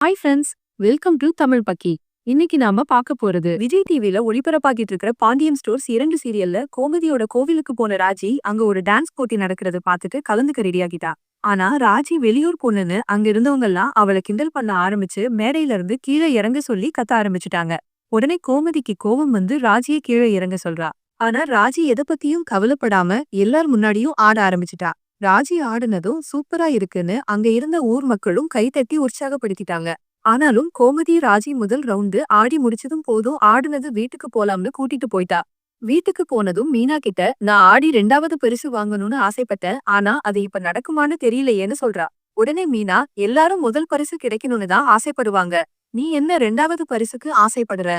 Hi friends, welcome to Tamil பக்கி. இன்னைக்கு நாம பார்க்க போறது விஜய் டிவில ஒளிபரப்பாகிட்டு இருக்கிற பாண்டியன் ஸ்டோர்ஸ் 2 சீரியல்ல கோமதியோட கோவிலுக்கு போன ராஜி அங்க ஒரு டான்ஸ் போட்டி நடக்கிறத பார்த்துட்டு கலந்துக்க ரெடியாகிட்டா. ஆனா ராஜி வெளியூர் பொண்ணுன்னு அங்க இருந்தவங்க எல்லாம் அவளை கிண்டல் பண்ண ஆரம்பிச்சு மேடையில இருந்து கீழே இறங்க சொல்லி கத்த ஆரம்பிச்சுட்டாங்க. உடனே கோமதிக்கு கோபம் வந்து ராஜியை கீழே இறங்க சொல்றா. ஆனா ராஜி எதை பத்தியும் கவலைப்படாம எல்லார் முன்னாடியும் ஆட ஆரம்பிச்சுட்டா. ராஜி ஆடுனதும் சூப்பரா இருக்குன்னு அங்க இருந்த ஊர் மக்களும் கைத்தட்டி உற்சாகப்படுத்திட்டாங்க. ஆனாலும் கோமதி ராஜி முதல் ரவுண்டு ஆடி முடிச்சதும் போதும் ஆடுனது வீட்டுக்கு போலாம்னு கூட்டிட்டு போயிட்டா. வீட்டுக்கு போனதும் மீனா கிட்ட நான் ஆடி 2வது பரிசு வாங்கணும்னு ஆசைப்பட்டேன், ஆனா அது இப்ப நடக்குமான்னு தெரியலையேன்னு சொல்றா. உடனே மீனா எல்லாரும் முதல் பரிசு கிடைக்கணும்னு தான் ஆசைப்படுவாங்க, நீ என்ன 2வது பரிசுக்கு ஆசைப்படுற,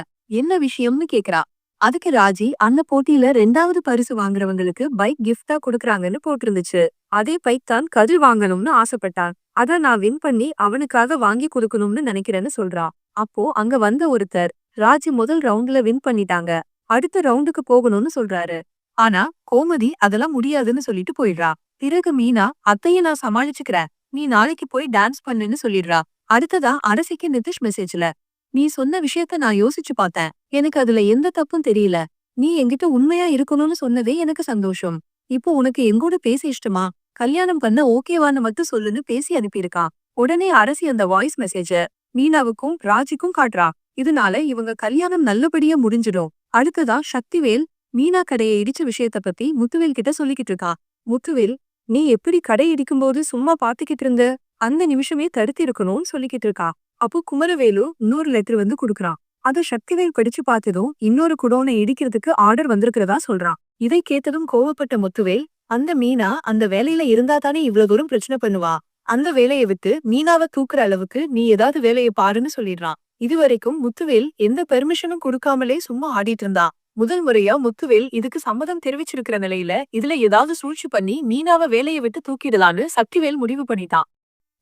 என்ன விஷயம்னு கேக்குறா. அதுக்கு ராஜி அந்த போட்டியில 2வது பரிசு வாங்குறவங்களுக்கு பைக் கிஃப்டா கொடுக்கறாங்கன்னு போட்டிருந்துச்சு. அதே பைக் தான் கதிர் வாங்கணும்னு ஆசைப்பட்டான். அத நான் வின் பண்ணி அவனுக்காக வாங்கி கொடுக்கணும்னு நினைக்கிறேன்னு சொல்றா. அப்போ அங்க வந்த ஒருத்தர் ராஜி முதல் ரவுண்ட்ல வின் பண்ணிட்டாங்க, அடுத்த ரவுண்டுக்கு போகணும்னு சொல்றாரு. ஆனா கோமதி அதெல்லாம் முடியாதுன்னு சொல்லிட்டு போயிடுறா. பிறகு மீனா அத்தைய நான் சமாளிச்சுக்கிறேன், நீ நாளைக்கு போய் டான்ஸ் பண்ணுன்னு சொல்லிடுறா. அடுத்ததா அரசிக்கு நிதிஷ் மெசேஜ்ல நீ சொன்ன விஷயத்த நான் யோசிச்சு பார்த்தேன், எனக்கு அதுல எந்த தப்பும் தெரியல, நீ என்கிட்ட உண்மையா இருக்கணும்னு சொன்னதே எனக்கு சந்தோஷம். இப்போ உனக்கு எங்கூட பேச இஷ்டமா, கல்யாணம் பண்ண ஓகேவான்னு மட்டும் சொல்லுன்னு பேசி அனுப்பியிருக்கான். உடனே அரசி அந்த வாய்ஸ் மெசேஜ மீனாவுக்கும் ராஜிக்கும் காட்டுறா. இதனால இவங்க கல்யாணம் நல்லபடியா முடிஞ்சிடும். அடுத்ததா சக்திவேல் மீனா கடையை இடிச்ச விஷயத்த பத்தி முத்துவேல் கிட்ட சொல்லிக்கிட்டு இருக்கா. முத்துவேல், நீ எப்படி கடை இடிக்கும்போது சும்மா பாத்துக்கிட்டு இருந்த, அந்த நிமிஷமே தடுத்து இருக்கணும்னு சொல்லிக்கிட்டு இருக்கா. அப்போ குமரவேலு இன்னொரு லெட்டர் வந்து குடுக்குறான். அத சக்திவேல் படிச்சு பார்த்ததும் இன்னொரு குடோனை இடிக்கிறதுக்கு ஆர்டர் வந்திருக்கிறதா சொல்றான். இதை கேட்டதும் கோவப்பட்ட முத்துவேல், அந்த மீனா அந்த வேலையில இருந்தா தானே இவ்வளவு தூரம் பிரச்சனை பண்ணுவா, அந்த வேலையை விட்டு மீனாவை தூக்குற அளவுக்கு நீ ஏதாவது வேலையை பாருன்னு சொல்லிடுறான். இதுவரைக்கும் முத்துவேல் எந்த பெர்மிஷனும் கொடுக்காமலே சும்மா ஆடிட்டு இருந்தான். முதல் முறையா முத்துவேல் இதுக்கு சம்மதம் தெரிவிச்சிருக்கிற நிலையில இதுல ஏதாவது சூழ்ச்சி பண்ணி மீனாவை வேலையை விட்டு தூக்கிடலான்னு சக்திவேல் முடிவு பண்ணிட்டான்.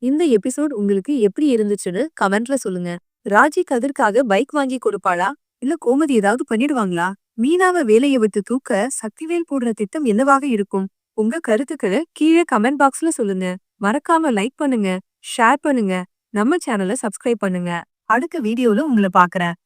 இந்த எபிசோட் உங்களுக்கு எப்படி இருந்துச்சுன்னு கமெண்ட்ல சொல்லுங்க. ராஜி கதிர்காக பைக் வாங்கி கொடுப்பாளா, இல்ல கோமதி ஏதாவது பண்ணிடுவாங்களா? மீனாவை வேலையை விட்டு தூக்க சக்திவேல் போடுற திட்டம் என்னவாக இருக்கும்? உங்க கருத்துக்களை கீழே கமெண்ட் பாக்ஸ்ல சொல்லுங்க. மறக்காம லைக் பண்ணுங்க, ஷேர் பண்ணுங்க, நம்ம சேனலை சப்ஸ்கிரைப் பண்ணுங்க. அடுத்த வீடியோல உங்களை பாக்குறேன்.